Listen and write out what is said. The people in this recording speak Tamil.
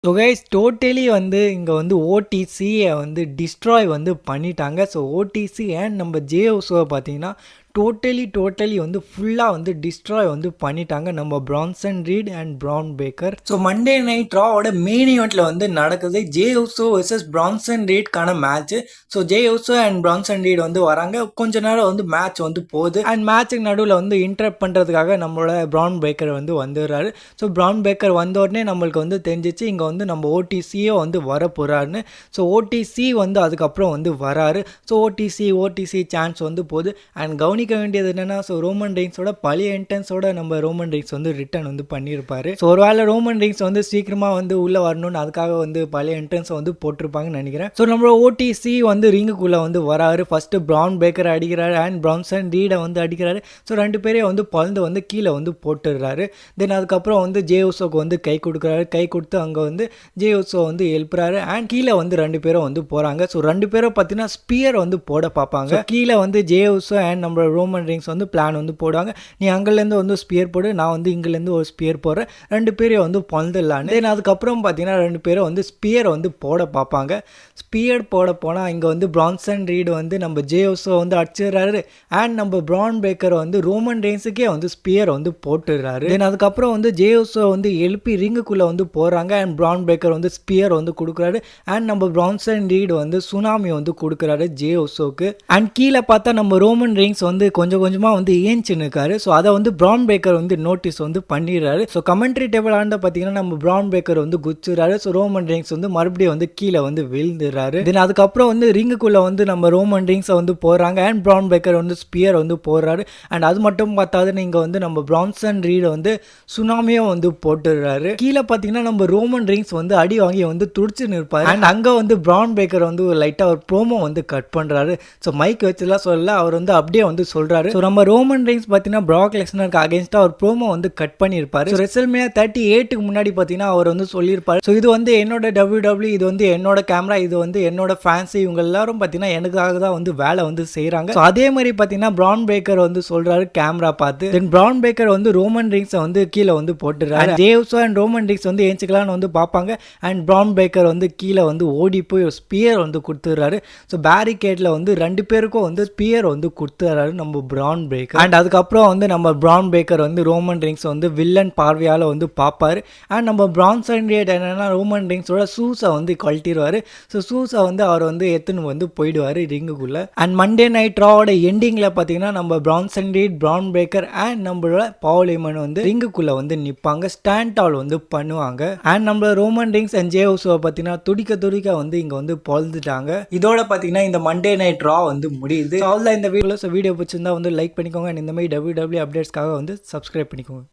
ஸோ கைஸ் டோட்டலி வந்து இங்கே வந்து ஓடிசியை வந்து டிஸ்ட்ராய் வந்து பண்ணிட்டாங்க. ஸோ ஓடிசி அண்ட் நம்ம ஜேஓஸோவை பார்த்தீங்கன்னா டோட்டலி வந்து ஃபுல்லாக வந்து டிஸ்ட்ராய் வந்து பண்ணிட்டாங்க நம்ம Bronson Reed and Bron Breakker. So Monday night ராவோட மெயின் ஈவெண்ட்டில் வந்து நடக்குது ஜேஓஸோ வர்சஸ் பிரான்சன் ரீட்கான match. So Jey Uso and Bronson Reed வந்து வராங்க. கொஞ்ச நேரம் வந்து மேட்ச் வந்து போகுது அண்ட் மேட்சுக்கு நடுவில் வந்து இன்டரப்ட் பண்ணுறதுக்காக நம்மளோட ப்ரான் பேக்கர் வந்து வந்துடுறாரு. ஸோ ப்ரான் பேக்கர் வந்த உடனே நம்மளுக்கு வந்து தெரிஞ்சிச்சு இங்கே வந்து நம்ம ஓடிசியோ வந்து வர போகிறாருன்னு. ஸோ ஓடிசி வந்து அதுக்கப்புறம் வந்து வராரு. ஸோ ஓடிசி சான்ஸ் வந்து போகுது அண்ட் கவனிக்க வேண்டியது என்னென்னா ஸோ ரோமன் ரெயின்ஸோட பழைய என்ட்ரன்ஸோட நம்ம ரோமன் ரெயின்ஸ் வந்து ரிட்டர்ன் வந்து பண்ணியிருப்பாரு. ஸோ ஒரு வேளை ரோமன் ரெயின்ஸ் வந்து சீக்கிரமாக வந்து உள்ளே வரணும்னு அதுக்காக வந்து பழைய என்ட்ரன்ஸை வந்து போட்டிருப்பாங்கன்னு நினைக்கிறேன். ஸோ நம்மளோட ஓடிசி வந்து ரிங்குக்குள்ளே வந்து வராரு. ஃபஸ்ட்டு ப்ரான் பேக்கர் அடிக்கிறாரு அண்ட் பிரான்சன் ரீடை வந்து அடிக்கிறாரு. ஸோ ரெண்டு பேரையும் வந்து பழந்து வந்து கீழே வந்து போட்டுடுறாரு. தென் அதுக்கப்புறம் வந்து ஜேஓஸோக்கு வந்து கை கொடுக்குறாரு. கை கொடுத்து அங்கே வந்து ஜேஓஸோ வந்து எழுப்புறாரு அண்ட் கீழே வந்து ரெண்டு பேரும் வந்து போகிறாங்க. ஸோ ரெண்டு பேரும் பார்த்தீங்கன்னா ஸ்பியர் வந்து போட பார்ப்பாங்க. கீழே வந்து ஜேஓஸோ அண்ட் நம்ம ரோமன் ரெயின்ஸ் வந்து பிளான் வந்து போடுவாங்க. நீ அங்கேருந்து வந்து ஸ்பியர் போடு, நான் வந்து இங்கேருந்து ஒரு ஸ்பியர் போடுறேன், ரெண்டு பேரையும் வந்து பழந்துடலான்னு. தென் அதுக்கப்புறம் பார்த்தீங்கன்னா ரெண்டு பேரும் வந்து ஸ்பியர் வந்து போட பார்ப்பாங்க. ஸ்பியர் போட போனால் இங்கே வந்து பிரான்சன் ரீடு வந்து நம்ம ஜேஓஸோ வந்து அடிச்சிடுறாரு அண்ட் நம்ம ப்ரான் பேக்கர் வந்து ரோமன் ரெயின்ஸுக்கே வந்து ஸ்பியர் வந்து போட்டுடுறாரு. தென் அதுக்கப்புறம் வந்து ஜேஓஸோ வந்து எழுப்பி ரிங்குக்குள்ளே வந்து போகிறாங்க அண்ட் ப்ரான் பேக்கர் வந்து ஸ்பியர் வந்து கொடுக்குறாரு அண்ட் நம்ம பிரான்சன் ரீடு வந்து சுனாமி வந்து கொடுக்குறாரு ஜேஓஸோக்கு. அண்ட் கீழே பார்த்தா நம்ம ரோமன் ரெயின்ஸ் வந்து கொஞ்சம் கொஞ்சமாக வந்து ஏஞ்சின்னு இருக்காரு. ஸோ அதை வந்து ப்ரான் பேக்கர் வந்து நோட்டீஸ் வந்து பண்ணிடுறாரு. ஸோ கமெண்ட்ரி டேபிள் ஆண்ட பார்த்தீங்கன்னா நம்ம ப்ரான் பேக்கர் வந்து குச்சிடுறாரு. ஸோ ரோமன் ரெயின்ஸ் வந்து மறுபடியும் வந்து கீழே வந்து விழுந்துடுறாரு. தென் அதுக்கப்புறம் வந்து ரிங்குக்குள்ளே வந்து நம்ம ரோமன் ரெயின்ஸை வந்து போடுறாங்க அண்ட் ப்ரான் பேக்கர் வந்து ஸ்பியர் வந்து போடுறாரு. அண்ட் அது மட்டும் பார்த்தாது நீங்கள் வந்து நம்ம பிரான்சன் ரீடை வந்து சுனாமியும் வந்து போட்டுடுறாரு. கீழே பார்த்தீங்கன்னா நம்ம ரோமன் ரெயின்ஸ் வந்து அடி வாங்கி வந்து துடிச்சு நிற்பாரு அண்ட் அங்கே வந்து ப்ரான் பேக்கர் வந்து லைட்டாக ஒரு ப்ரோமோ வந்து கட் பண்ணுறாரு. ஸோ மைக் வச்சுலாம் சொல்லல, அவர் வந்து அப்படியே வந்து சொல்கிறாரு. ஸோ நம்ம ரோமன் ரெயின்ஸ் பார்த்தீங்கன்னா ப்ராக் லெஸ்னருக்கு அகேன்ஸ்டாக ஒரு ப்ரோமோ வந்து கட் பண்ணியிருப்பாரு. ஸோ ரெசல்மேனியா 38க்கு முன்னாடி பார்த்தீங்கன்னா அவர் வந்து சொல்லியிருப்பாரு, ஸோ இது வந்து என்னோட WWE, இது வந்து என்னோட கேமரா, இது வந்து என்னோட ஃபேன்ஸ், இவங்க எல்லாரும் பார்த்தீங்கன்னா எனக்காக தான் வந்து வேலை வந்து செய்கிறாங்க. ஸோ அதே மாதிரி பார்த்தீங்கன்னா ப்ரான் பேக்கர் வந்து சொல்கிறாரு கேமரா பார்த்து. தென் ப்ரான் பேக்கர் வந்து ரோமன் ரெயின்ஸை வந்து கீழே வந்து போட்டுறாரு. ஜேவ்ஸோ அண்ட் ரோமன் ரெயின்ஸ் வந்து ஏஞ்சிக்கலான்னு வந்து பார்ப்பாங்க அண்ட் ப்ரான் பேக்கர் வந்து கீழே வந்து ஓடி போய் ஒரு ஸ்பியர் வந்து கொடுத்துட்றாரு. ஸோ பேரிகேட்டில் வந்து ரெண்டு பேருக்கும் வந்து ஸ்பியர் வந்து கொடுத்துறாரு நம்ம ப்ரான் பேக்கர். அண்ட் அதுக்கப்புறம் வந்து நம்ம ப்ரான் பேக்கர் வந்து ரோமன் ரெயின்ஸ் வந்து வில்லன் பார்வையால் வந்து பார்ப்பாரு அண்ட் நம்ம பிரான்சன் ரீட் என்னன்னா ரோமன் ரெயின்ஸோட ஷூஸை வந்து கழட்டிடுவார். ஸோ ஷூஸை வந்து அவர் வந்து எடுத்துன்னு வந்து போயிடுவார் ரிங்குக்குள்ளே. அண்ட் மண்டே நைட் ராவோட எண்டிங்கில் பார்த்தீங்கன்னா நம்ம Bronson Reed, Bron Breakker and நம்மளோட பால் ஹேமன் வந்து ரிங்குக்குள்ளே வந்து நிற்பாங்க, ஸ்டாண்ட் ஆல் வந்து பண்ணுவாங்க. அண்ட் நம்ம ரோமன் ரெயின்ஸ் அண்ட் ஜேஓஸோ பார்த்தீங்கன்னா துடிக்க வந்து இங்கே வந்து பொழுதுட்டாங்க. இதோட பார்த்தீங்கன்னா இந்த மண்டே நைட் ரா வந்து முடியுது. அவ்வளோதான் இந்த வீடியோ. ஸோ வீடியோ பிடிச்சிருந்தா வந்து லைக் பண்ணிக்கோங்க அண்ட் இந்த மாதிரி WWE அப்டேட்ஸ்க்காக வந்து சப்ஸ்கிரைப் பண்ணிக்கோங்க.